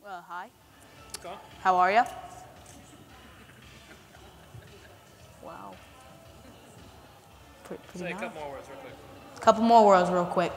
Hi. Go. How are you? Wow. Pretty Say a nice. couple more words real quick. Couple more words real quick.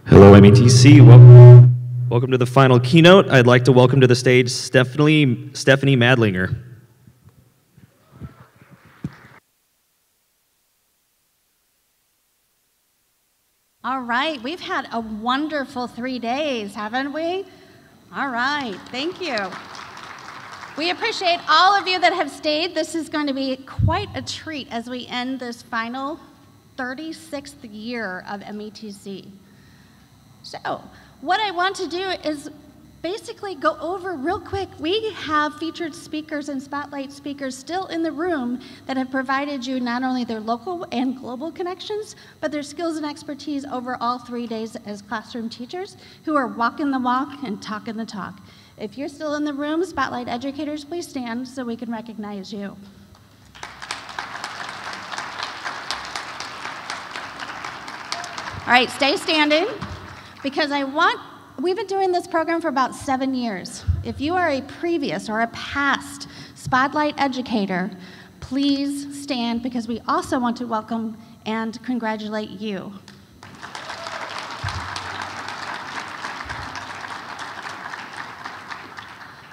Hello, METC. Welcome to the final keynote. I'd like to welcome to the stage Stephanie Madlinger. All right, we've had a wonderful 3 days, haven't we? All right, thank you. We appreciate all of you that have stayed. This is going to be quite a treat as we end this final 36th year of METC. So, what I want to do is basically go over real quick. We have featured speakers and spotlight speakers still in the room that have provided you not only their local and global connections, but their skills and expertise over all 3 days as classroom teachers who are walking the walk and talking the talk. If you're still in the room, spotlight educators, please stand so we can recognize you. All right, stay standing because we've been doing this program for about 7 years. If you are a previous or a past spotlight educator, please stand because we also want to welcome and congratulate you.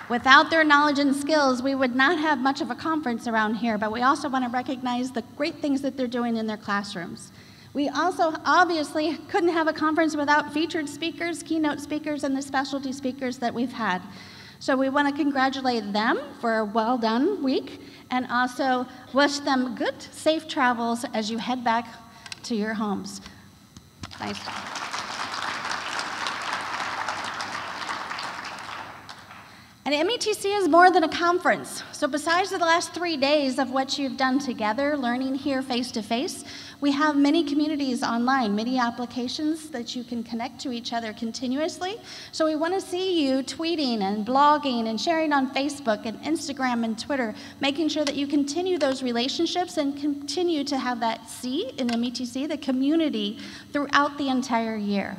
Without their knowledge and skills, we would not have much of a conference around here, but we also want to recognize the great things that they're doing in their classrooms. We also obviously couldn't have a conference without featured speakers, keynote speakers, and the specialty speakers that we've had. So we want to congratulate them for a well-done week and also wish them good, safe travels as you head back to your homes. Nice job. And METC is more than a conference. So besides the last 3 days of what you've done together, learning here face-to-face, we have many communities online, many applications that you can connect to each other continuously. So we want to see you tweeting and blogging and sharing on Facebook and Instagram and Twitter, making sure that you continue those relationships and continue to have that C in METC, the community, throughout the entire year.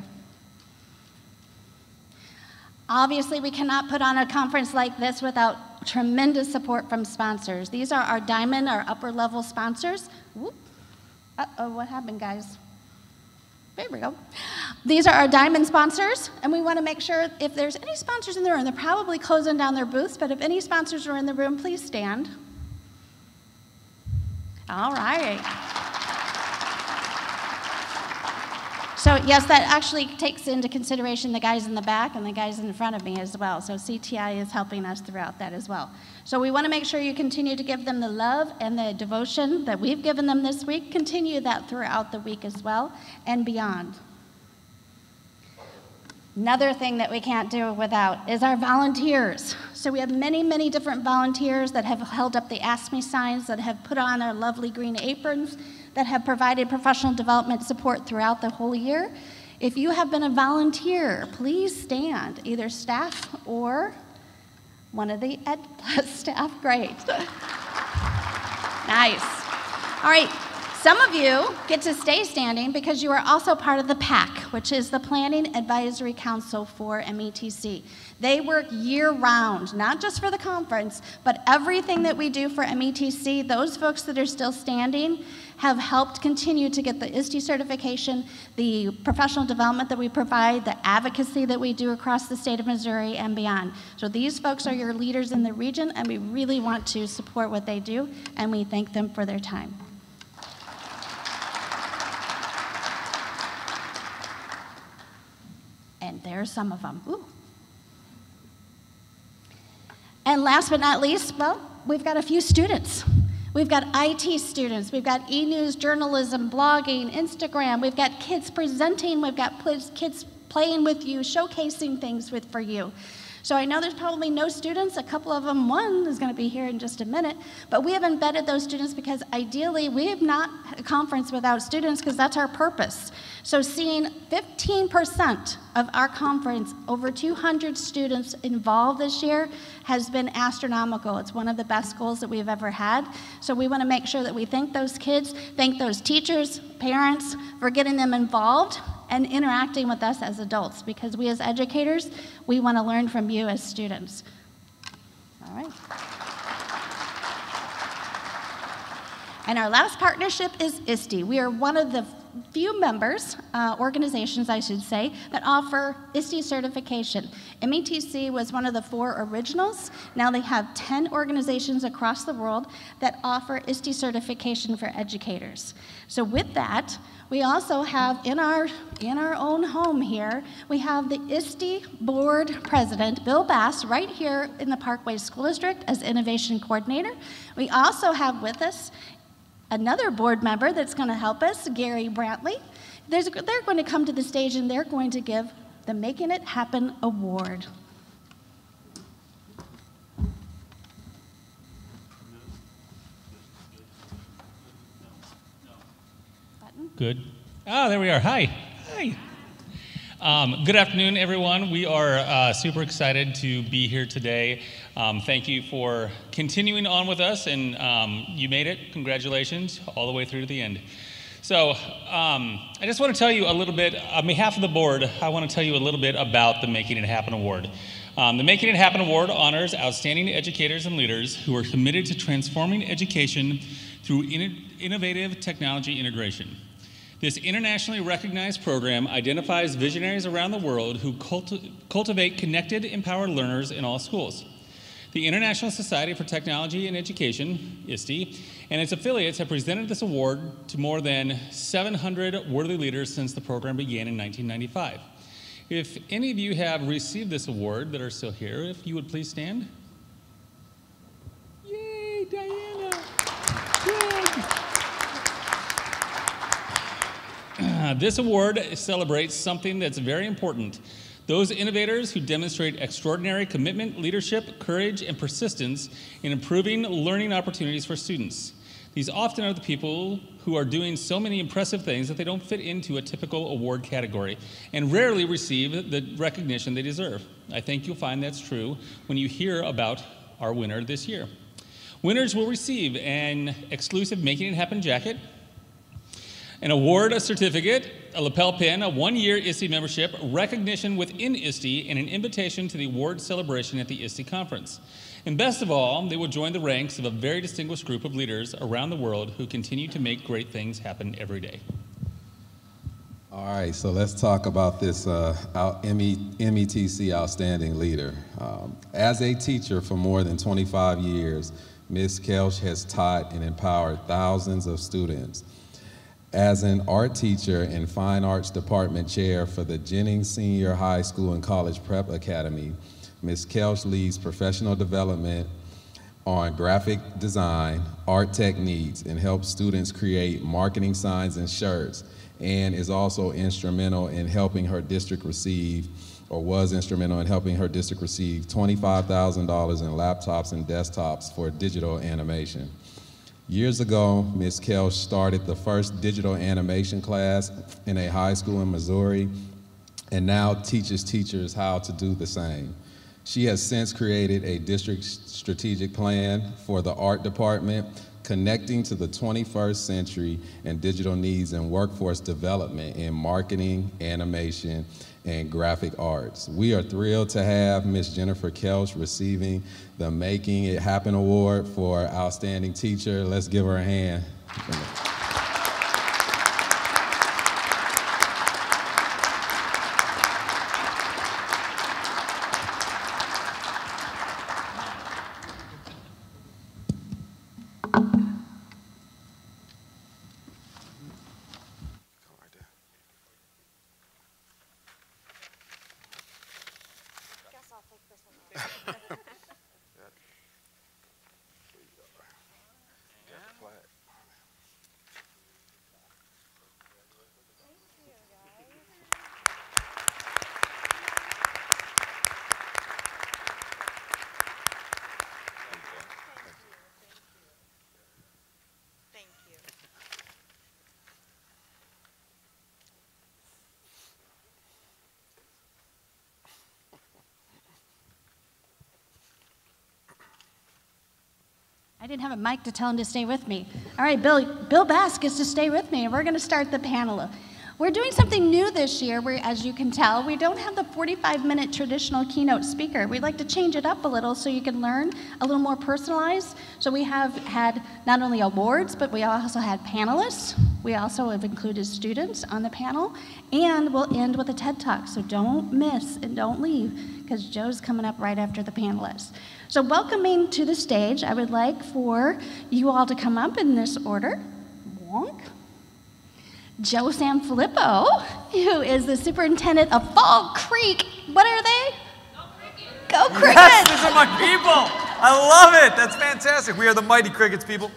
Obviously, we cannot put on a conference like this without tremendous support from sponsors. These are our diamond, our upper level sponsors. Whoop. Uh-oh, what happened, guys? There we go. These are our diamond sponsors, and we want to make sure if there's any sponsors in the room, they're probably closing down their booths, but if any sponsors are in the room, please stand. All right. So yes, that actually takes into consideration the guys in the back and the guys in front of me as well. So CTI is helping us throughout that as well. So we want to make sure you continue to give them the love and the devotion that we've given them this week. Continue that throughout the week as well and beyond. Another thing that we can't do without is our volunteers. So we have many, many different volunteers that have held up the Ask Me signs, that have put on our lovely green aprons, that have provided professional development support throughout the whole year. If you have been a volunteer, please stand, either staff or one of the Ed Plus staff. Great. Nice. All right, some of you get to stay standing because you are also part of the PAC, which is the Planning Advisory Council for METC. They work year-round, not just for the conference, but everything that we do for METC. Those folks that are still standing have helped continue to get the ISTE certification, the professional development that we provide, the advocacy that we do across the state of Missouri and beyond. So these folks are your leaders in the region, and we really want to support what they do, and we thank them for their time. And there's some of them. Ooh. And last but not least, well, we've got a few students. We've got IT students, we've got e-news journalism, blogging, Instagram, we've got kids presenting, we've got kids playing with you, showcasing things for you. So I know there's probably no students, a couple of them, one is going to be here in just a minute, but we have embedded those students because ideally we have not a conference without students because that's our purpose. So seeing 15% of our conference, over 200 students involved this year, has been astronomical. It's one of the best goals that we've ever had. So we want to make sure that we thank those kids, thank those teachers, parents for getting them involved and interacting with us as adults, because we as educators, we want to learn from you as students. All right. And our last partnership is ISTE. We are one of the few members, organizations I should say, that offer ISTE certification. METC was one of the 4 originals. Now they have 10 organizations across the world that offer ISTE certification for educators. So with that, we also have in our own home here, we have the ISTE board president, Bill Bass, right here in the Parkway School District as innovation coordinator. We also have with us another board member that's going to help us, Gary Brantley. They're going to come to the stage and they're going to give the Making It Happen Award. Good. Oh, there we are. Hi. Good afternoon, everyone. We are super excited to be here today. Thank you for continuing on with us, and you made it. Congratulations, all the way through to the end. So I just want to tell you a little bit, on behalf of the board, I want to tell you a little bit about the Making It Happen Award. The Making It Happen Award honors outstanding educators and leaders who are committed to transforming education through innovative technology integration. This internationally recognized program identifies visionaries around the world who cultivate connected, empowered learners in all schools. The International Society for Technology and Education, ISTE, and its affiliates have presented this award to more than 700 worthy leaders since the program began in 1995. If any of you have received this award that are still here, if you would please stand. Yay, Diana! Good. This award celebrates something that's very important. Those innovators who demonstrate extraordinary commitment, leadership, courage, and persistence in improving learning opportunities for students. These often are the people who are doing so many impressive things that they don't fit into a typical award category and rarely receive the recognition they deserve. I think you'll find that's true when you hear about our winner this year. Winners will receive an exclusive Making It Happen jacket, an award, a certificate, a lapel pin, a 1-year ISTE membership, recognition within ISTE, and an invitation to the award celebration at the ISTE conference. And best of all, they will join the ranks of a very distinguished group of leaders around the world who continue to make great things happen every day. All right, so let's talk about this METC Outstanding Leader. As a teacher for more than 25 years, Ms. Kelch has taught and empowered thousands of students. As an art teacher and fine arts department chair for the Jennings Senior High School and College Prep Academy, Ms. Kelch leads professional development on graphic design, art techniques, and helps students create marketing signs and shirts, and is also instrumental in helping her district receive, or was instrumental in helping her district receive $25,000 in laptops and desktops for digital animation. Years ago, Ms. Kelch started the first digital animation class in a high school in Missouri, and now teaches teachers how to do the same. She has since created a district strategic plan for the art department, connecting to the 21st century and digital needs and workforce development in marketing, animation, and graphic arts. We are thrilled to have Ms. Jennifer Kelch receiving the Making It Happen Award for Outstanding Teacher. Let's give her a hand. I didn't have a mic to tell him to stay with me. All right, Bill Bass gets to stay with me, and we're going to start the panel. We're doing something new this year where, as you can tell, we don't have the 45-minute traditional keynote speaker. We'd like to change it up a little so you can learn a little more personalized. So we have had not only awards, but we also had panelists. We also have included students on the panel, and we'll end with a TED Talk. So don't miss and don't leave, because Joe's coming up right after the panelists. So welcoming to the stage, I would like for you all to come up in this order. Wonk. Joe Sanfilippo, who is the superintendent of Fall Creek. What are they? Go Crickets! Yes, these are my people. I love it. That's fantastic. We are the mighty Crickets, people.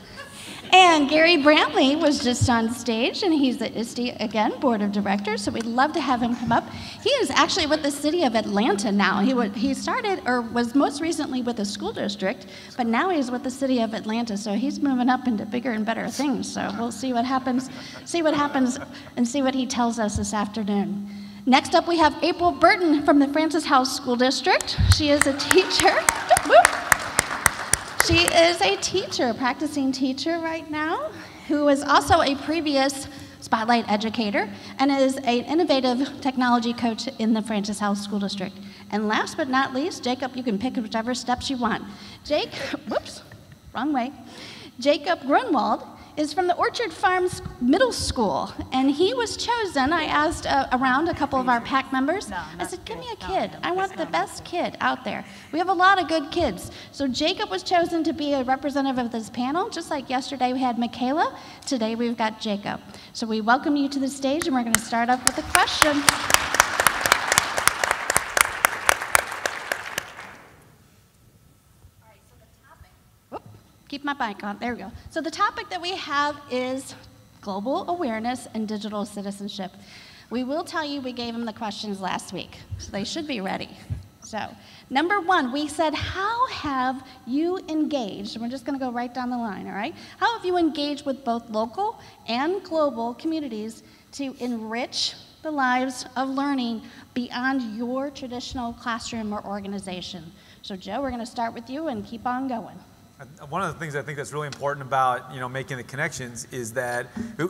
And Gary Brantley was just on stage, and he's the ISTE, again, Board of Directors, so we'd love to have him come up. He is actually with the city of Atlanta now. He started, or was most recently with the school district, but now he's with the city of Atlanta, so he's moving up into bigger and better things. So we'll see what happens, and see what he tells us this afternoon. Next up, we have April Burton from the Francis House School District. She is a teacher. She is a teacher, practicing teacher right now, who is also a previous Spotlight educator and is an innovative technology coach in the Francis House School District. And last but not least, Jacob, you can pick whichever steps you want. Wrong way. Jacob Grunwald is from the Orchard Farms Middle School, and he was chosen. I asked around a couple of our PAC members. I said, give me a kid. I want the best kid out there. We have a lot of good kids. So Jacob was chosen to be a representative of this panel. Just like yesterday we had Michaela, today we've got Jacob. So we welcome you to the stage, and we're going to start off with a question. Keep my mic on, there we go. So the topic that we have is global awareness and digital citizenship. We will tell you we gave them the questions last week, so they should be ready. So, number one, we said, how have you engaged, and we're just gonna go right down the line, all right? How have you engaged with both local and global communities to enrich the lives of learning beyond your traditional classroom or organization? So Joe, we're gonna start with you and keep on going. One of the things I think that's really important about making the connections is that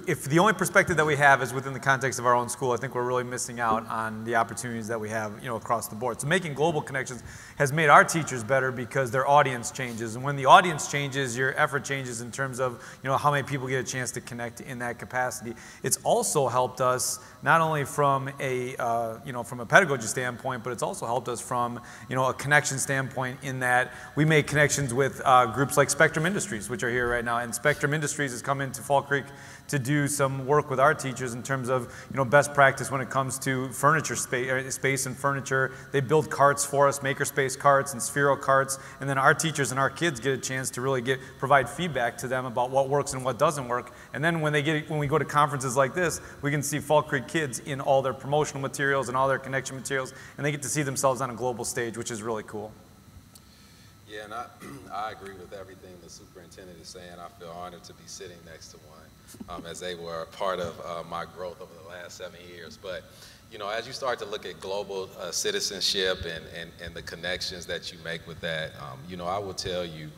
if the only perspective that we have is within the context of our own school, I think we're really missing out on the opportunities that we have across the board. So making global connections has made our teachers better because their audience changes, and when the audience changes, your effort changes in terms of how many people get a chance to connect in that capacity. It's also helped us not only from a from a pedagogy standpoint, but it's also helped us from a connection standpoint in that we make connections with groups like Spectrum Industries, which are here right now. And Spectrum Industries has come into Fall Creek to do some work with our teachers in terms of best practice when it comes to furniture space and furniture. They build carts for us, makerspace carts and Sphero carts, and then our teachers and our kids get a chance to really provide feedback to them about what works and what doesn't work. And then when we go to conferences like this, we can see Fall Creek kids in all their promotional materials and all their connection materials, and they get to see themselves on a global stage, which is really cool. Yeah, and I agree with everything the superintendent is saying. I feel honored to be sitting next to one, as they were a part of my growth over the last 7 years. But, as you start to look at global citizenship and the connections that you make with that, I will tell you,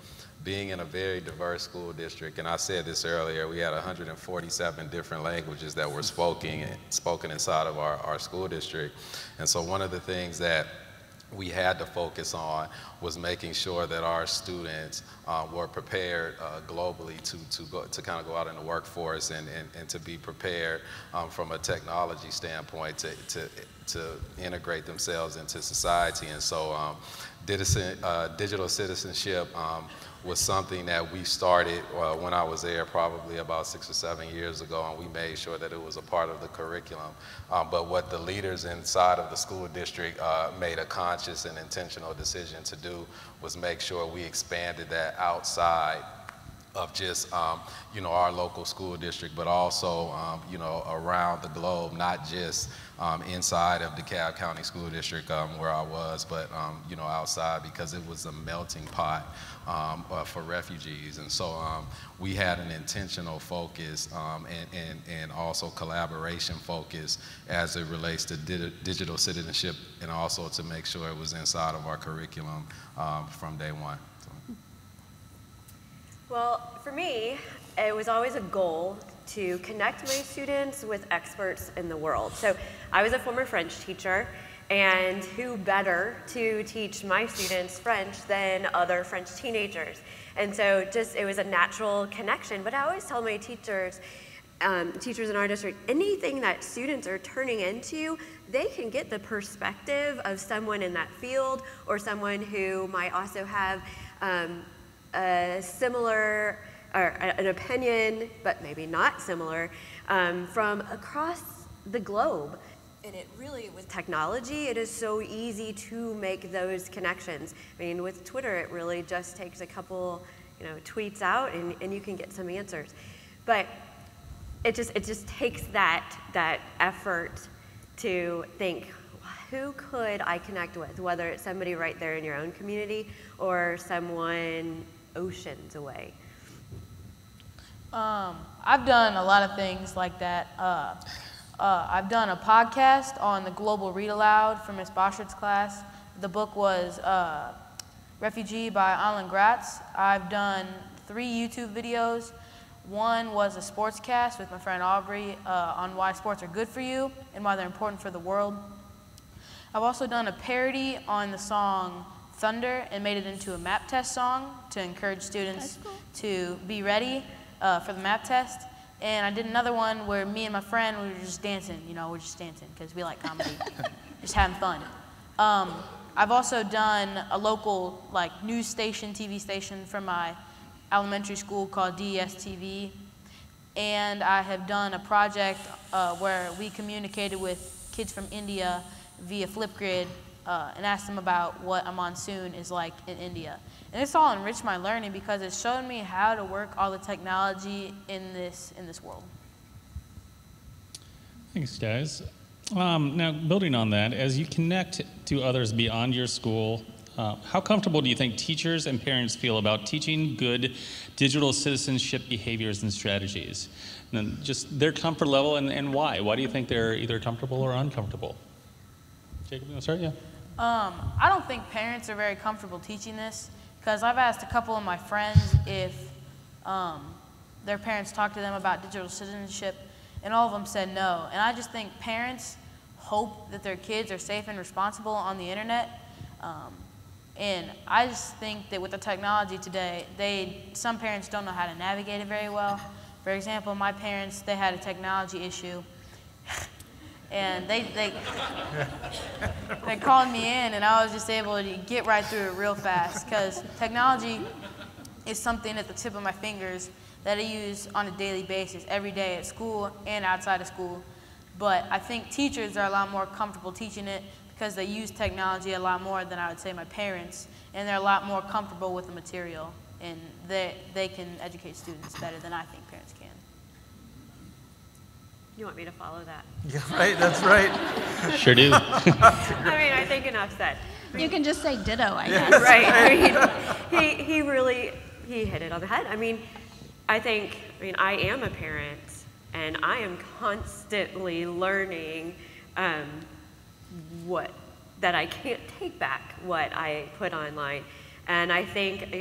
being in a very diverse school district, and I said this earlier, we had 147 different languages that were spoken inside of our school district. And so one of the things that we had to focus on was making sure that our students were prepared globally to kind of go out in the workforce and to be prepared from a technology standpoint to integrate themselves into society. And so digital citizenship was something that we started when I was there probably about 6 or 7 years ago, and we made sure that it was a part of the curriculum. But what the leaders inside of the school district made a conscious and intentional decision to do was make sure we expanded that outside of just our local school district, but also around the globe, not just inside of DeKalb County School District where I was, but outside, because it was a melting pot for refugees. And so we had an intentional focus and also collaboration focus as it relates to digital citizenship, and also to make sure it was inside of our curriculum from day one. So. Well, for me, it was always a goal to connect my students with experts in the world. So I was a former French teacher, and who better to teach my students French than other French teenagers? And so just, it was a natural connection. But I always tell my teachers, teachers in our district, anything that students are turning into, they can get the perspective of someone in that field or someone who might also have a similar, or an opinion, but maybe not similar, from across the globe. And it really, with technology, it is so easy to make those connections. I mean, with Twitter, it really just takes a couple, tweets out and you can get some answers. But it just takes that effort to think, who could I connect with? Whether it's somebody right there in your own community or someone oceans away. I've done a lot of things like that. I've done a podcast on the Global Read Aloud for Miss Boschard's class. The book was Refugee by Alan Gratz. I've done 3 YouTube videos. One was a sports cast with my friend Aubrey on why sports are good for you and why they're important for the world. I've also done a parody on the song Thunder and made it into a map test song to encourage students to be ready for the map test. And I did another one where me and my friend, we were just dancing, we're just dancing because we like comedy, just having fun. I've also done a local news station, TV station from my elementary school called DES-TV. And I have done a project where we communicated with kids from India via Flipgrid and asked them about what a monsoon is like in India. And this all enriched my learning because it showed me how to work all the technology in this world. Thanks, guys. Now, building on that, as you connect to others beyond your school, how comfortable do you think teachers and parents feel about teaching good digital citizenship behaviors and strategies? And then just their comfort level and why? Why do you think they're either comfortable or uncomfortable? Jacob, you want to start? Yeah. I don't think parents are very comfortable teaching this because I've asked a couple of my friends if their parents talked to them about digital citizenship, and all of them said no. And I just think parents hope that their kids are safe and responsible on the internet. And I just think that with the technology today, some parents don't know how to navigate it very well. For example, my parents, they had a technology issue. And they called me in, and I was just able to get right through it real fast because technology is something at the tip of my fingers that I use on a daily basis, every day at school and outside of school. But I think teachers are a lot more comfortable teaching it because they use technology a lot more than I would say my parents, and they're a lot more comfortable with the material, and they can educate students better than I think parents can. You want me to follow that? Yeah, right, that's right. Sure do. I mean, I think enough said. You can just say ditto, I guess. Right. I mean, he really hit it on the head. I mean, I am a parent, and I am constantly learning that I can't take back what I put online. And I think,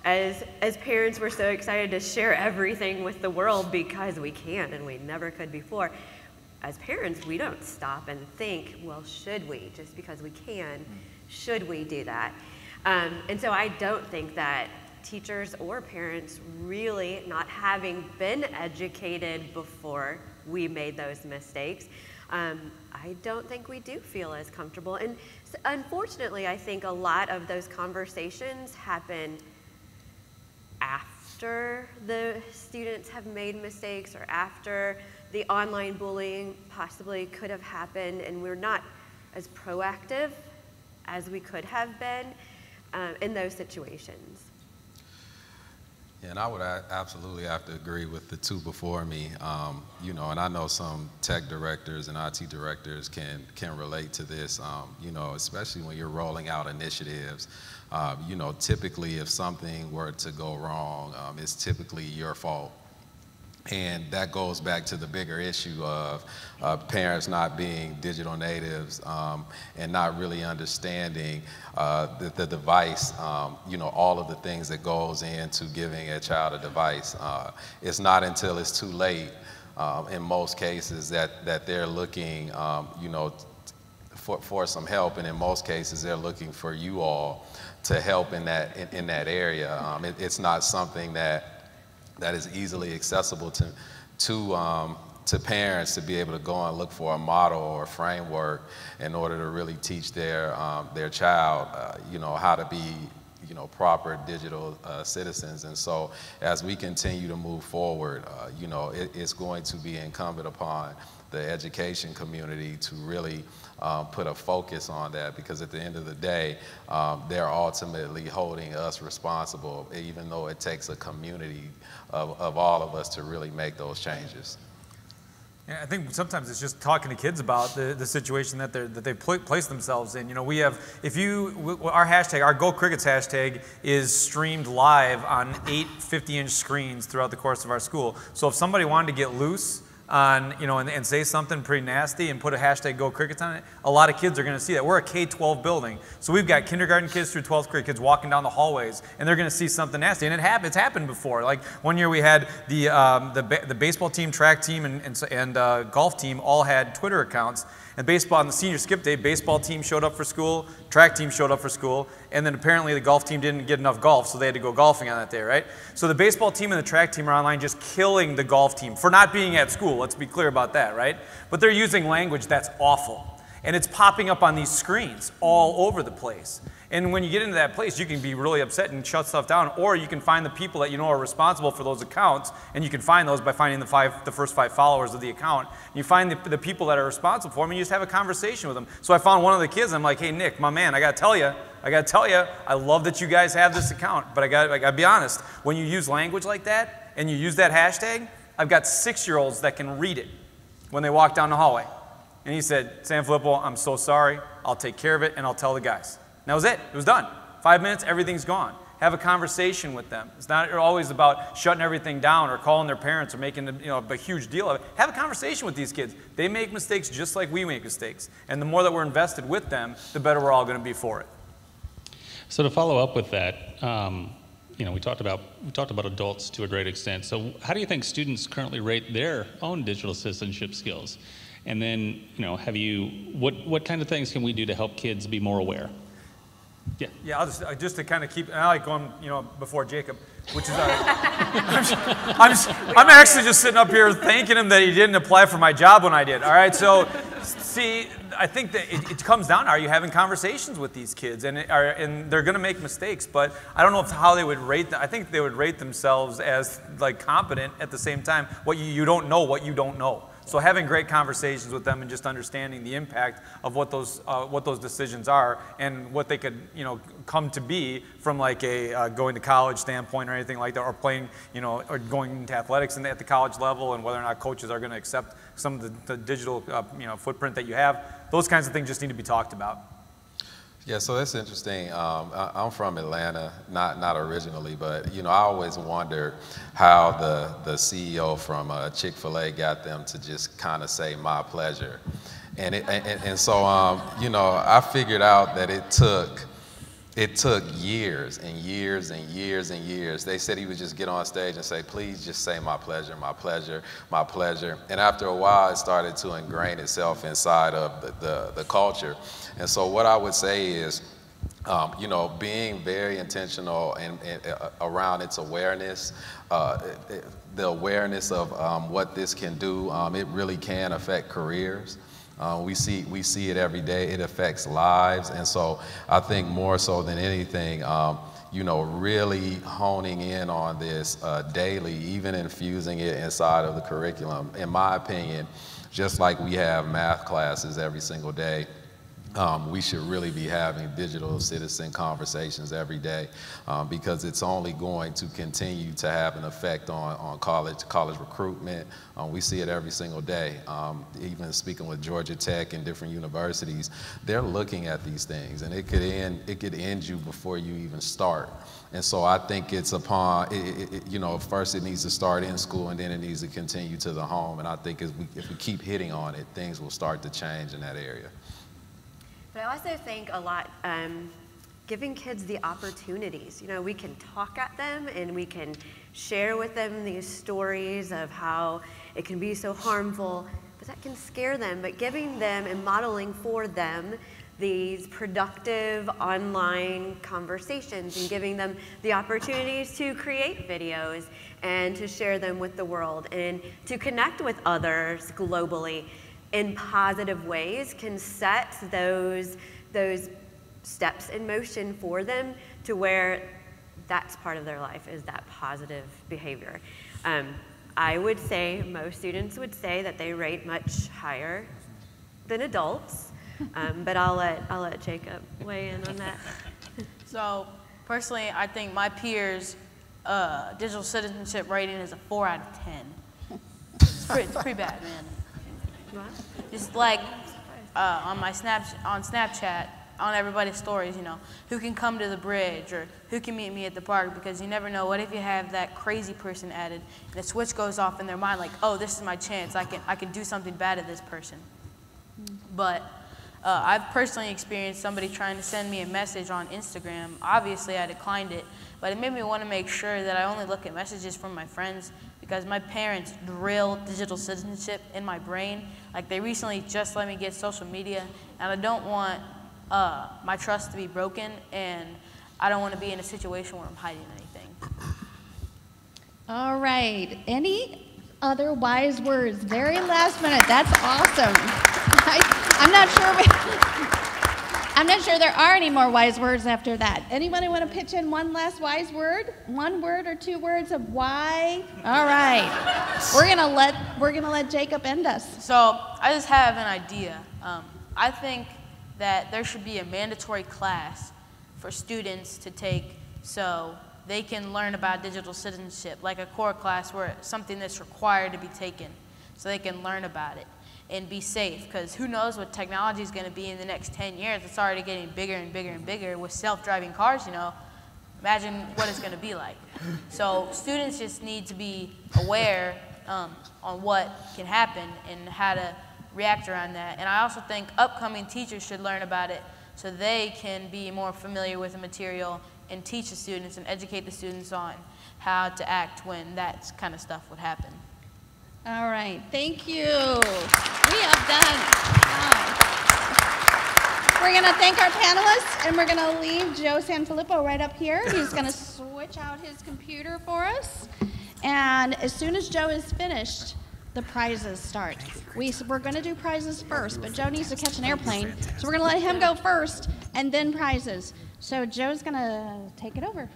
as parents, we're so excited to share everything with the world because we can and we never could before. As parents, we don't stop and think, well, should we? Just because we can, should we do that? And so I don't think that teachers or parents really, not having been educated before we made those mistakes, I don't think we do feel as comfortable. And unfortunately, I think a lot of those conversations happen after the students have made mistakes or after the online bullying possibly could have happened, and we're not as proactive as we could have been in those situations. Yeah, and I would absolutely have to agree with the two before me. And I know some tech directors and IT directors can relate to this, especially when you're rolling out initiatives. Typically if something were to go wrong, it's typically your fault. And that goes back to the bigger issue of parents not being digital natives and not really understanding the device, all of the things that goes into giving a child a device. It's not until it's too late in most cases that they're looking, for some help, and in most cases they're looking for you all to help in that area. It's not something that is easily accessible to parents to be able to go and look for a model or a framework in order to really teach their child, how to be, proper digital citizens. And so as we continue to move forward, it's going to be incumbent upon the education community to really put a focus on that, because at the end of the day, they're ultimately holding us responsible, even though it takes a community of all of us to really make those changes. Yeah, I think sometimes it's just talking to kids about the situation that they've placed themselves in. We have, our hashtag, our Go Crickets hashtag is streamed live on 8 50-inch screens throughout the course of our school. So if somebody wanted to get loose on, and say something pretty nasty and put a hashtag Go Crickets on it, a lot of kids are going to see that. We're a K-12 building, so we've got kindergarten kids through 12th grade kids walking down the hallways, and they're going to see something nasty. And it's happened before. Like one year we had the baseball team, track team, and golf team all had Twitter accounts. And baseball, on the senior skip day, baseball team showed up for school, track team showed up for school, and then apparently the golf team didn't get enough golf, so they had to go golfing on that day, right? So the baseball team and the track team are online just killing the golf team for not being at school. Let's be clear about that, right? But they're using language that's awful. And it's popping up on these screens all over the place. And when you get into that place, you can be really upset and shut stuff down, or you can find the people that are responsible for those accounts, and you can find those by finding the first 5 followers of the account. And you find the people that are responsible for them, and you just have a conversation with them. So I found one of the kids, I'm like, hey, Nick, my man, I gotta tell you, I love that you guys have this account, but I gotta be honest, when you use language like that, and you use that hashtag, I've got 6-year-olds that can read it when they walk down the hallway. And he said, Sanfilippo, I'm so sorry, I'll take care of it, and I'll tell the guys. And that was it. It was done. 5 minutes, everything's gone. Have a conversation with them. It's not always about shutting everything down or calling their parents or making a huge deal of it. Have a conversation with these kids. They make mistakes just like we make mistakes. And the more that we're invested with them, the better we're all going to be for it. So to follow up with that, we talked about adults to a great extent. So how do you think students currently rate their own digital citizenship skills? And then, what kind of things can we do to help kids be more aware? Yeah. Yeah, I'll just to kind of keep, and I like going, before Jacob, which is, I'm actually just sitting up here thanking him that he didn't apply for my job when I did. All right, so see, I think that it comes down to, are you having conversations with these kids? And they're going to make mistakes, but I don't know how they would rate them. I think they would rate themselves as like competent at the same time. You don't know what you don't know. So having great conversations with them and just understanding the impact of what those decisions are and what they could come to be from like a going to college standpoint or anything like that, or playing or going into athletics at the college level, and whether or not coaches are going to accept some of the digital footprint that you have. Those kinds of things just need to be talked about. Yeah, so that's interesting. I'm from Atlanta, not originally, but I always wondered how the CEO from Chick-fil-A got them to just kind of say "my pleasure," and so I figured out that it took years and years and years and years. They said he would just get on stage and say, "Please just say my pleasure, my pleasure, my pleasure," and after a while, it started to ingrain itself inside of the culture. And so what I would say is, being very intentional and around its awareness, the awareness of what this can do. It really can affect careers. We see it every day. It affects lives. And so I think more so than anything, really honing in on this daily, even infusing it inside of the curriculum. In my opinion, just like we have math classes every single day, we should really be having digital citizen conversations every day, because it's only going to continue to have an effect on college recruitment. We see it every single day. Even speaking with Georgia Tech and different universities, they're looking at these things, and it could end you before you even start. And so I think it's upon, you know, first it needs to start in school, and then it needs to continue to the home. And I think if we keep hitting on it, things will start to change in that area. But I also think a lot, giving kids the opportunities. You know, we can talk at them and we can share with them these stories of how it can be so harmful, but that can scare them. But giving them and modeling for them these productive online conversations and giving them the opportunities to create videos and to share them with the world and to connect with others globally in positive ways can set those steps in motion for them to where that's part of their life, is that positive behavior. I would say most students would say that they rate much higher than adults, but I'll let Jacob weigh in on that. So personally, I think my peers' digital citizenship rating is a 4 out of 10. It's pretty bad, man. Just like on Snapchat, on everybody's stories, you know, who can come to the bridge or who can meet me at the park, because you never know, what if you have that crazy person added and the switch goes off in their mind like, oh, this is my chance, I can do something bad to this person. But I've personally experienced somebody trying to send me a message on Instagram. Obviously I declined it, but it made me want to make sure that I only look at messages from my friends, because my parents drill digital citizenship in my brain. Like, they recently just let me get social media, and I don't want my trust to be broken, and I don't want to be in a situation where I'm hiding anything. All right. Any other wise words? Very last minute. That's awesome. I'm not sure there are any more wise words after that. Anybody want to pitch in one last wise word? One word or 2 words of why? All right. We're gonna let Jacob end us. So I just have an idea. I think that there should be a mandatory class for students to take so they can learn about digital citizenship, like a core class where it's something that's required to be taken so they can learn about it and be safe, because who knows what technology is going to be in the next 10 years. It's already getting bigger and bigger and bigger with self-driving cars, you know. Imagine what it's going to be like. So students just need to be aware on what can happen and how to react around that. And I also think upcoming teachers should learn about it so they can be more familiar with the material and teach the students and educate the students on how to act when that kind of stuff would happen. All right, thank you. We have done. Wow. We're gonna thank our panelists, and we're gonna leave Joe Sanfilippo right up here. He's gonna switch out his computer for us. And as soon as Joe is finished, the prizes start. We're gonna do prizes first, but Joe needs to catch an airplane, so we're gonna let him go first, and then prizes. So Joe's gonna take it over.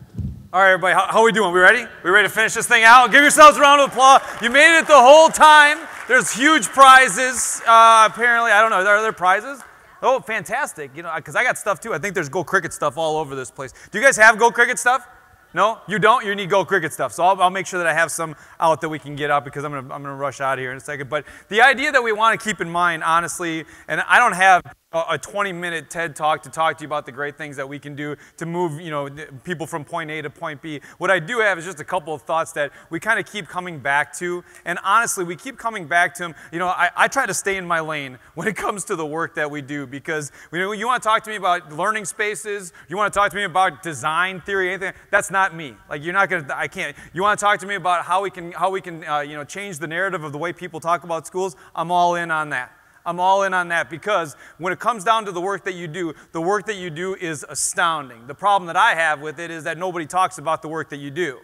All right, everybody, how are we doing? We ready? We ready to finish this thing out? Give yourselves a round of applause. You made it the whole time. There's huge prizes, apparently. I don't know, are there prizes? Oh, fantastic. You know, because I got stuff too. I think there's Go Cricket stuff all over this place. Do you guys have Go Cricket stuff? No? You don't? You need Go Cricket stuff. So I'll make sure that I have some out that we can get out, because I'm gonna rush out of here in a second. But the idea that we want to keep in mind, honestly, and I don't have a 20-minute TED Talk to talk to you about the great things that we can do to move, you know, people from point A to point B. What I do have is just a couple of thoughts that we kind of keep coming back to. And honestly, we keep coming back to them. You know, I try to stay in my lane when it comes to the work that we do, because you know, you want to talk to me about learning spaces, you want to talk to me about design theory, anything, that's not me. Like, you're not going to, I can't. You want to talk to me about how we can you know, change the narrative of the way people talk about schools, I'm all in on that. I'm all in on that, because when it comes down to the work that you do, the work that you do is astounding. The problem that I have with it is that nobody talks about the work that you do.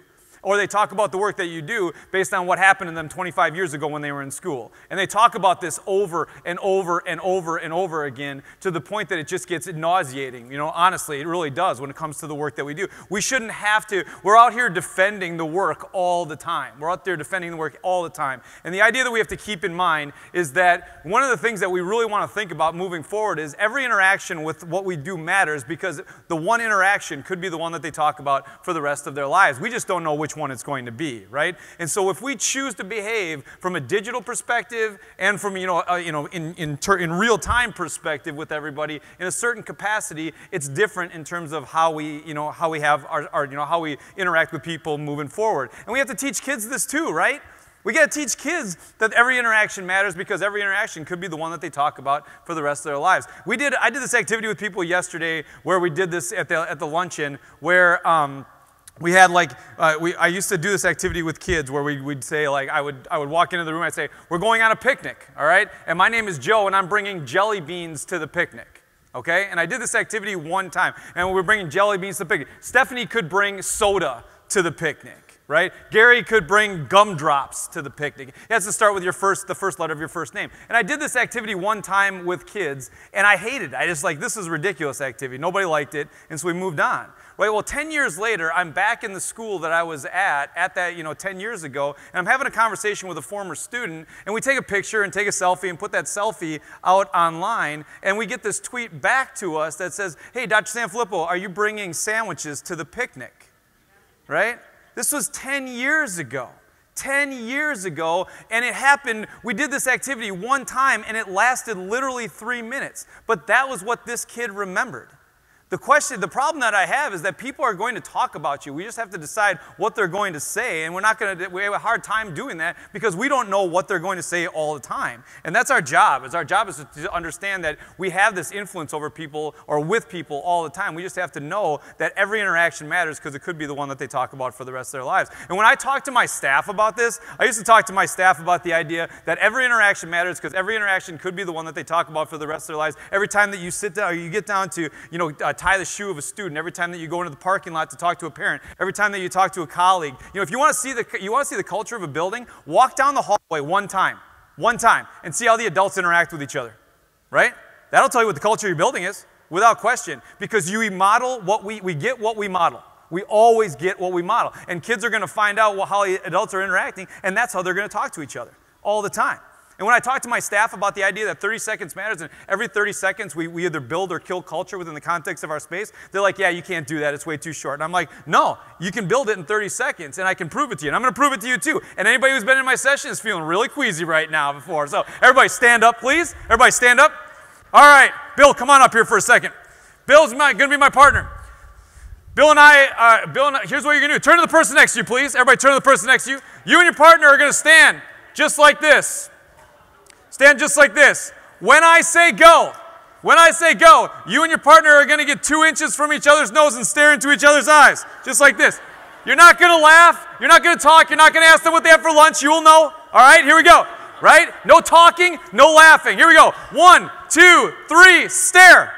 Or they talk about the work that you do based on what happened to them 25 years ago when they were in school. And they talk about this over and over and over and over again to the point that it just gets nauseating. You know, honestly, it really does when it comes to the work that we do. We shouldn't have to. We're out here defending the work all the time. We're out there defending the work all the time. And the idea that we have to keep in mind is that one of the things that we really want to think about moving forward is every interaction with what we do matters, because the one interaction could be the one that they talk about for the rest of their lives. We just don't know which one it's going to be, right? And so if we choose to behave from a digital perspective and from in real time perspective with everybody in a certain capacity, it's different in terms of how we have how we interact with people moving forward. And we have to teach kids this too, right? We got to teach kids that every interaction matters, because every interaction could be the one that they talk about for the rest of their lives. I did this activity with people yesterday where we did this at the luncheon where we had I used to do this activity with kids where we'd say, like, I would walk into the room, I'd say, we're going on a picnic, all right? And my name is Joe and I'm bringing jelly beans to the picnic, okay? And I did this activity one time and we were bringing jelly beans to the picnic. Stephanie could bring soda to the picnic. Right? Gary could bring gumdrops to the picnic. It has to start with the first letter of your first name. And I did this activity one time with kids, and I hated it. I just this is a ridiculous activity. Nobody liked it, and so we moved on. Right? Well, 10 years later, I'm back in the school that I was at that, 10 years ago, and I'm having a conversation with a former student, and we take a picture and take a selfie and put that selfie out online, and we get this tweet back to us that says, hey, Dr. Sanfilippo, are you bringing sandwiches to the picnic? Right? This was 10 years ago. 10 years ago, and it happened, we did this activity one time, and it lasted literally 3 minutes. But that was what this kid remembered. The problem that I have is that people are going to talk about you. We just have to decide what they're going to say, and we have a hard time doing that because we don't know what they're going to say all the time. And that's our job. Our job is to understand that we have this influence over people or with people all the time. We just have to know that every interaction matters, because it could be the one that they talk about for the rest of their lives. And when I talk to my staff about this, I used to talk to my staff about the idea that every interaction matters, because every interaction could be the one that they talk about for the rest of their lives. Every time that you sit down or you get down to, tie the shoe of a student, every time that you go into the parking lot to talk to a parent, every time that you talk to a colleague. If you want to see the culture of a building, walk down the hallway one time, and see how the adults interact with each other, right? That'll tell you what the culture of your building is, without question, because you model what we get what we model. We always get what we model. And kids are going to find out how adults are interacting, and that's how they're going to talk to each other all the time. And when I talk to my staff about the idea that 30 seconds matters, and every 30 seconds we either build or kill culture within the context of our space, they're like, yeah, you can't do that. It's way too short. And I'm like, no, you can build it in 30 seconds, and I can prove it to you. And I'm going to prove it to you, too. And anybody who's been in my session is feeling really queasy right now before. So everybody stand up, please. Everybody stand up. All right, Bill, come on up here for a second. Bill's going to be my partner. Bill and I, here's what you're going to do. Turn to the person next to you, please. Everybody turn to the person next to you. You and your partner are going to stand just like this. Stand just like this. When I say go, you and your partner are going to get 2 inches from each other's nose and stare into each other's eyes. Just like this. You're not going to laugh. You're not going to talk. You're not going to ask them what they have for lunch. You will know. All right, here we go. Right? No talking, no laughing. Here we go. 1, 2, 3, stare.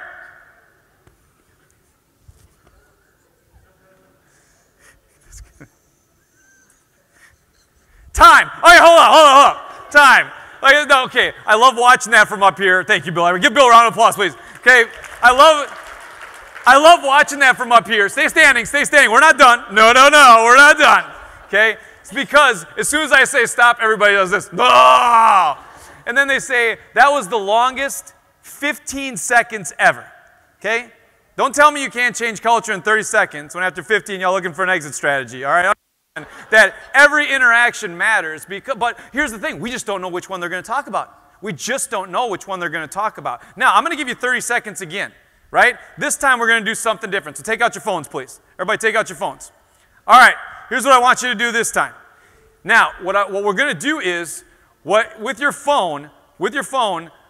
Time. All right, hold on. Time. Okay, I love watching that from up here. Thank you, Bill. Give Bill a round of applause, please. Okay, I love watching that from up here. Stay standing. We're not done. No, we're not done. Okay, it's because as soon as I say stop, everybody does this. Oh! And then they say, that was the longest 15 seconds ever. Okay? Don't tell me you can't change culture in 30 seconds when after 15 y'all looking for an exit strategy, all right? That every interaction matters, but here's the thing, we just don't know which one they're going to talk about. We just don't know which one they're going to talk about. Now, I'm going to give you 30 seconds again, right? This time we're going to do something different, so take out your phones, please. Everybody take out your phones. All right, here's what I want you to do this time. Now, what we're going to do is, with your phone,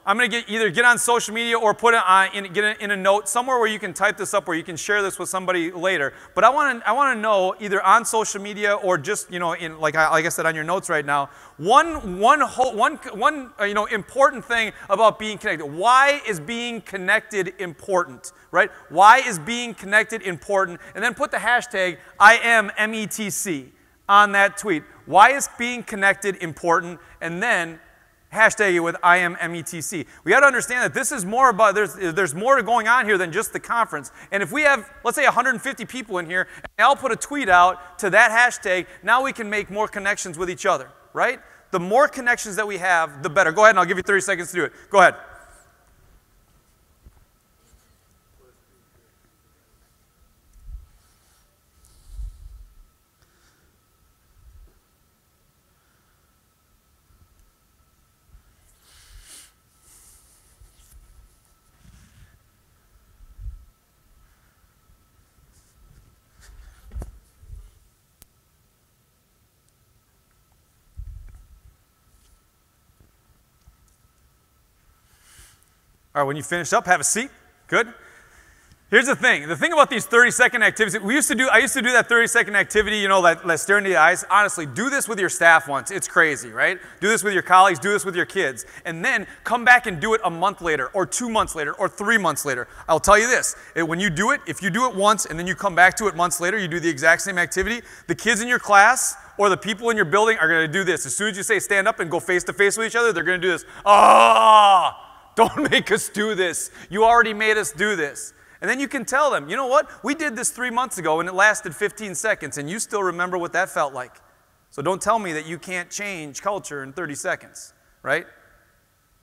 I'm going to either get on social media or put it on, get it in a note somewhere where you can type this up, where you can share this with somebody later. But I want to know, either on social media or just like I said on your notes right now, one important thing about being connected. Why is being connected important? Right? Why is being connected important? And then put the hashtag I am METC. on that tweet. Why is being connected important? And then hashtag it with I am METC. We got to understand that this is more about, there's more going on here than just the conference. And if we have, let's say 150 people in here, and they all put a tweet out to that hashtag, now we can make more connections with each other, right? The more connections that we have, the better. Go ahead and I'll give you 30 seconds to do it. Go ahead. All right, when you finish up, have a seat. Good. Here's the thing. The thing about these 30-second activities, I used to do that 30-second activity, you know, that stare into the eyes. Honestly, do this with your staff once. It's crazy, right? Do this with your colleagues. Do this with your kids. And then come back and do it a month later, or 2 months later, or 3 months later. I'll tell you this. When you do it, if you do it once and then you come back to it months later, you do the exact same activity, the kids in your class or the people in your building are going to do this. As soon as you say stand up and go face-to-face with each other, they're going to do this. Ah! Don't make us do this. You already made us do this. And then you can tell them, you know what? We did this 3 months ago and it lasted 15 seconds and you still remember what that felt like. So don't tell me that you can't change culture in 30 seconds, right?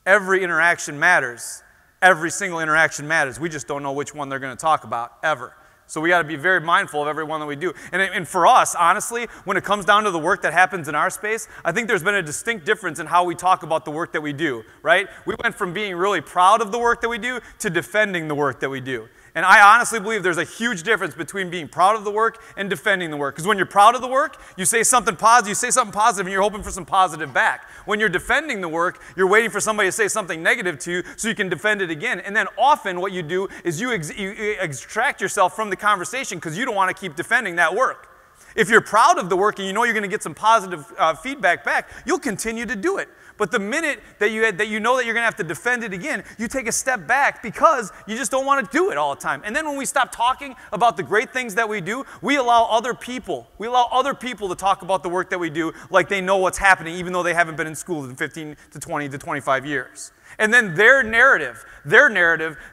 Every interaction matters. Every single interaction matters. We just don't know which one they're going to talk about ever. So we got to be very mindful of every one that we do. And for us, honestly, when it comes down to the work that happens in our space, I think there's been a distinct difference in how we talk about the work that we do, right? We went from being really proud of the work that we do to defending the work that we do. And I honestly believe there's a huge difference between being proud of the work and defending the work. Because when you're proud of the work, you say something positive, and you're hoping for some positive back. When you're defending the work, you're waiting for somebody to say something negative to you so you can defend it again. And then often what you do is you extract yourself from the conversation because you don't want to keep defending that work. If you're proud of the work and you know you're going to get some positive feedback back, you'll continue to do it. But the minute that you know that you're going to have to defend it again, you take a step back because you just don't want to do it all the time. And then when we stop talking about the great things that we do, we allow other people to talk about the work that we do like they know what's happening, even though they haven't been in school in 15 to 20 to 25 years. And then their narrative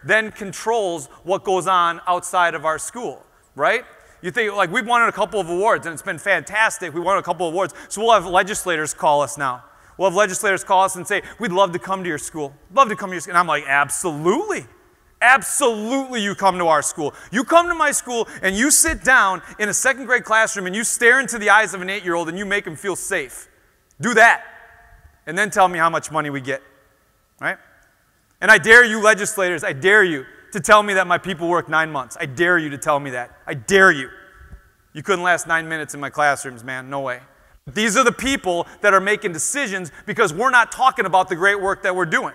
then controls what goes on outside of our school, right? You think, like, we've won a couple of awards, and it's been fantastic. We won a couple of awards, so we'll have legislators call us now. We'll have legislators call us and say, we'd love to come to your school. Love to come to your school. And I'm like, absolutely. Absolutely you come to our school. You come to my school and you sit down in a second grade classroom and you stare into the eyes of an 8-year-old and you make him feel safe. Do that. And then tell me how much money we get. Right? And I dare you legislators, I dare you to tell me that my people work 9 months. I dare you to tell me that. I dare you. You couldn't last 9 minutes in my classrooms, man. No way. These are the people that are making decisions because we're not talking about the great work that we're doing.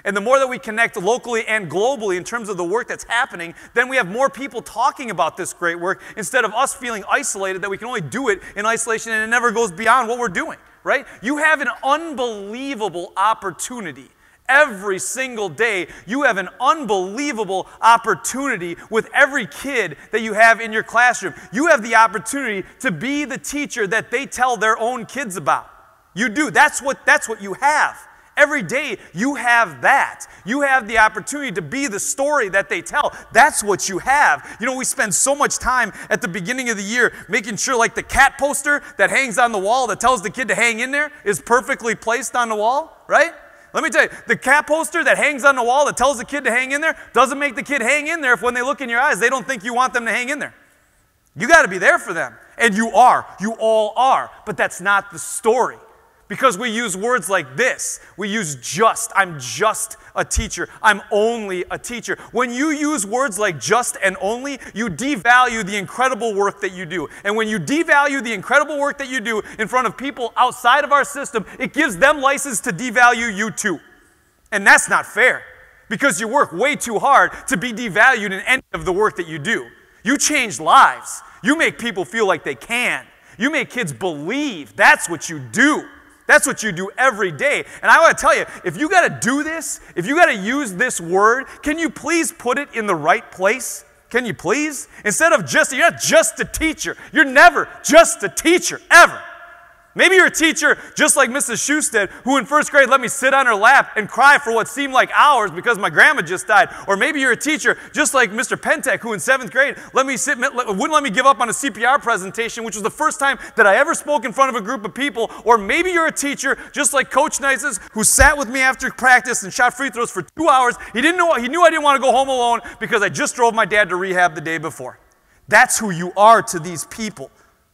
And the more that we connect locally and globally in terms of the work that's happening, then we have more people talking about this great work instead of us feeling isolated that we can only do it in isolation and it never goes beyond what we're doing, right? You have an unbelievable opportunity. Every single day, you have an unbelievable opportunity with every kid that you have in your classroom. You have the opportunity to be the teacher that they tell their own kids about. You do. That's what you have. Every day, you have that. You have the opportunity to be the story that they tell. That's what you have. You know, we spend so much time at the beginning of the year making sure, like, the cat poster that hangs on the wall that tells the kid to hang in there is perfectly placed on the wall, right? Let me tell you, the cat poster that hangs on the wall that tells the kid to hang in there doesn't make the kid hang in there if when they look in your eyes, they don't think you want them to hang in there. You got to be there for them. And you are. You all are. But that's not the story. Because we use words like this. We use just. I'm just a teacher. I'm only a teacher. When you use words like just and only, you devalue the incredible work that you do. And when you devalue the incredible work that you do in front of people outside of our system, it gives them license to devalue you too. And that's not fair. Because you work way too hard to be devalued in any of the work that you do. You change lives. You make people feel like they can. You make kids believe. That's what you do. That's what you do every day. And I want to tell you, if you got to do this, if you got to use this word, can you please put it in the right place? Can you please? Instead of you're not just a teacher. You're never just a teacher, ever. Maybe you're a teacher just like Mrs. Schusted, who in first grade let me sit on her lap and cry for what seemed like hours because my grandma just died. Or maybe you're a teacher just like Mr. Pentek, who in 7th grade wouldn't let me give up on a CPR presentation, which was the first time that I ever spoke in front of a group of people. Or maybe you're a teacher just like Coach Nices, who sat with me after practice and shot free throws for 2 hours. He knew I didn't want to go home alone because I just drove my dad to rehab the day before. That's who you are to these people.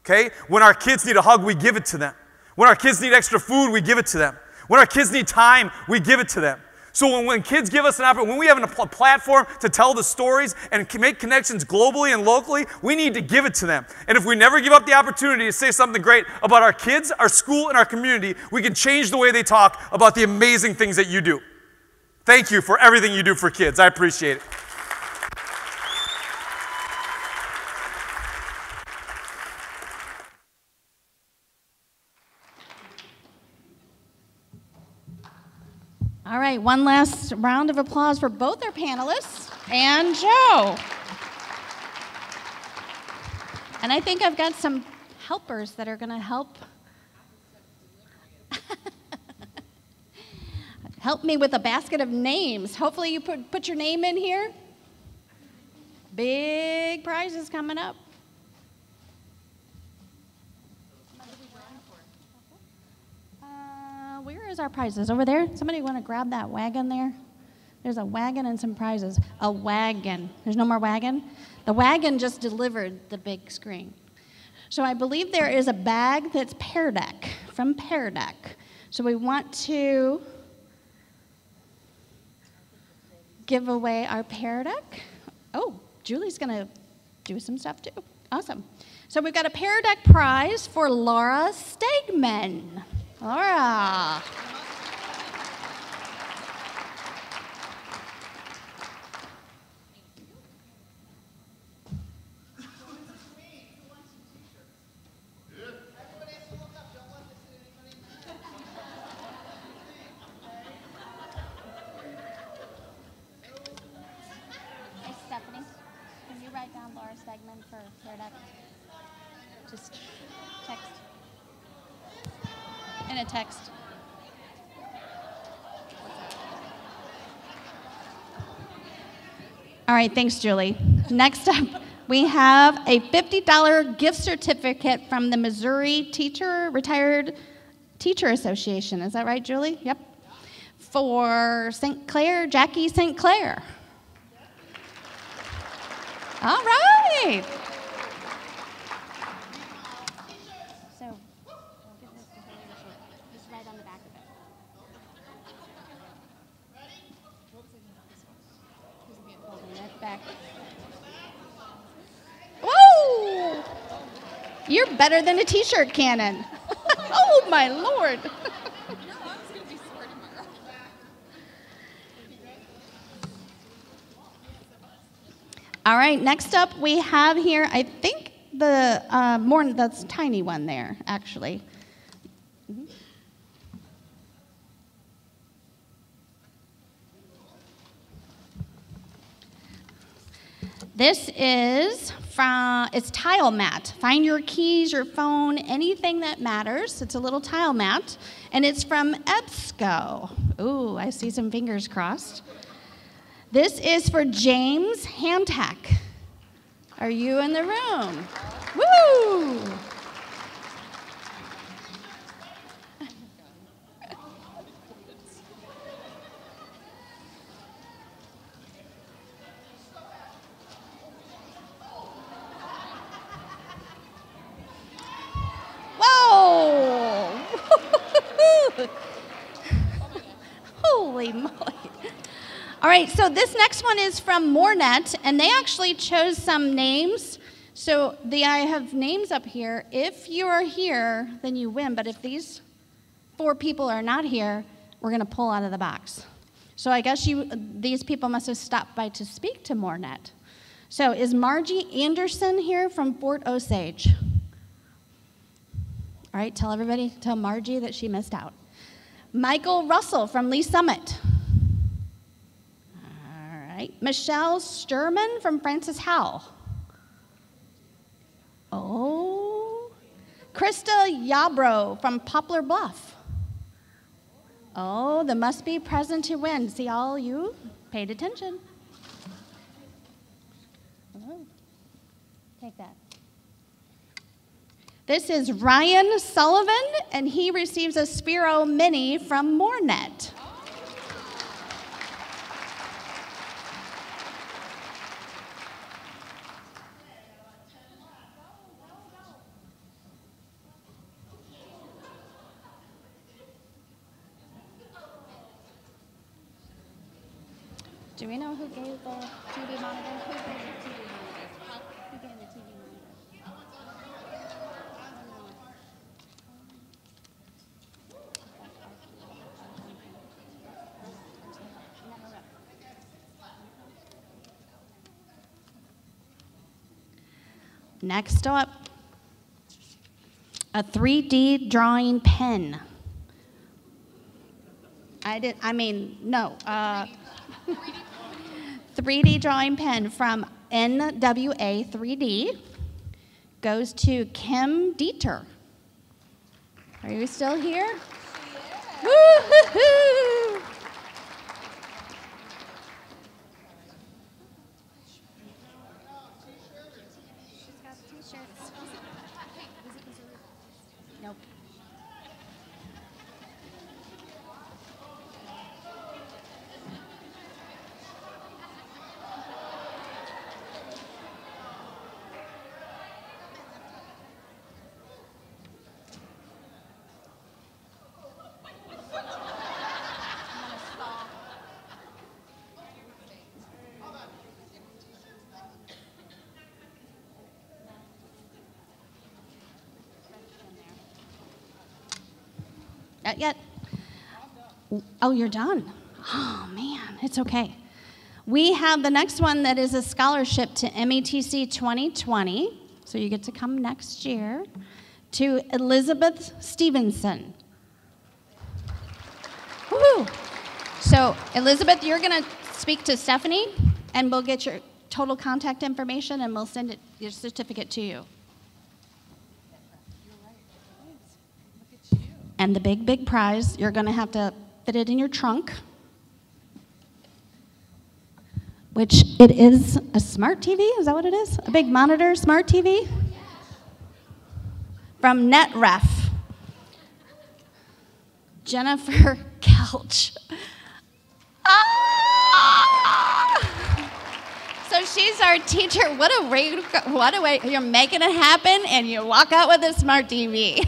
Okay? When our kids need a hug, we give it to them. When our kids need extra food, we give it to them. When our kids need time, we give it to them. So when kids give us an opportunity, when we have a platform to tell the stories and make connections globally and locally, we need to give it to them. And if we never give up the opportunity to say something great about our kids, our school, and our community, we can change the way they talk about the amazing things that you do. Thank you for everything you do for kids. I appreciate it. All right, one last round of applause for both our panelists and Joe. And I think I've got some helpers that are going to help me with a basket of names. Hopefully you put your name in here. Big prizes coming up. Where is our prizes? Over there? Somebody want to grab that wagon there? There's a wagon and some prizes. A wagon. There's no more wagon? The wagon just delivered the big screen. So I believe there is a bag that's Pear Deck, from Pear Deck. So we want to give away our Pear Deck. Oh, Julie's going to do some stuff too. Awesome. So we've got a Pear Deck prize for Laura Stegman. Laura. Hey, Stephanie, can you write down Laura Stegman for Pear Deck? Just text. In a text. All right, thanks, Julie. Next up, we have a $50 gift certificate from the Missouri Retired Teacher Association. Is that right, Julie? Yep. For Jackie St. Clair. All right. Whoa! You're better than a t-shirt cannon. Oh, my Lord. All right, next up we have here, I think that's a tiny one there, actually. This is it's tile mat. Find your keys, your phone, anything that matters. It's a little tile mat, and it's from EBSCO. Ooh, I see some fingers crossed. This is for James Hamtack. Are you in the room? Woo! Holy moly. All right, so this next one is from Morenet, and they actually chose some names. So I have names up here. If you are here, then you win. But if these 4 people are not here, we're going to pull out of the box. So I guess these people must have stopped by to speak to Morenet. So is Margie Anderson here from Fort Osage? All right, tell Margie that she missed out. Michael Russell from Lee Summit. All right. Michelle Sturman from Francis Howell. Oh. Krista Yabro from Poplar Bluff. Oh, the must be present to win. See, all you paid attention. Oh. Take that. This is Ryan Sullivan, and he receives a Spiro Mini from Morenet. Do we know who gave the TV monitor? Who gave the TV monitor? Who gave the TV monitor? Next up, a 3D drawing pen. 3D drawing pen from NWA 3D goes to Kim Dieter. Are you still here? Woo-hoo-hoo! Nope. Not yet. Oh, you're done. Oh, man, it's okay. We have the next one that is a scholarship to METC 2020, so you get to come next year, to Elizabeth Stevenson. Woohoo! So, Elizabeth, you're going to speak to Stephanie, and we'll get your total contact information, and we'll send your certificate to you. And the big, big prize, you're going to have to fit it in your trunk, which it is a smart TV. Is that what it is? A big monitor, smart TV? From NetRef. Jennifer Kelch. So she's our teacher. What a way, you're making it happen, and you walk out with a smart TV.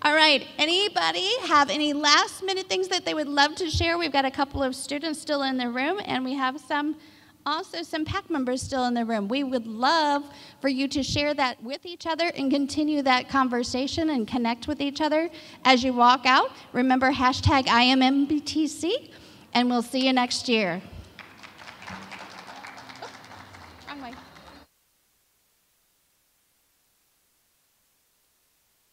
All right, anybody have any last minute things that they would love to share? We've got a couple of students still in the room, and we have also some PAC members still in the room. We would love for you to share that with each other and continue that conversation and connect with each other as you walk out. Remember #IMMBTC, and we'll see you next year. Oh, wrong way.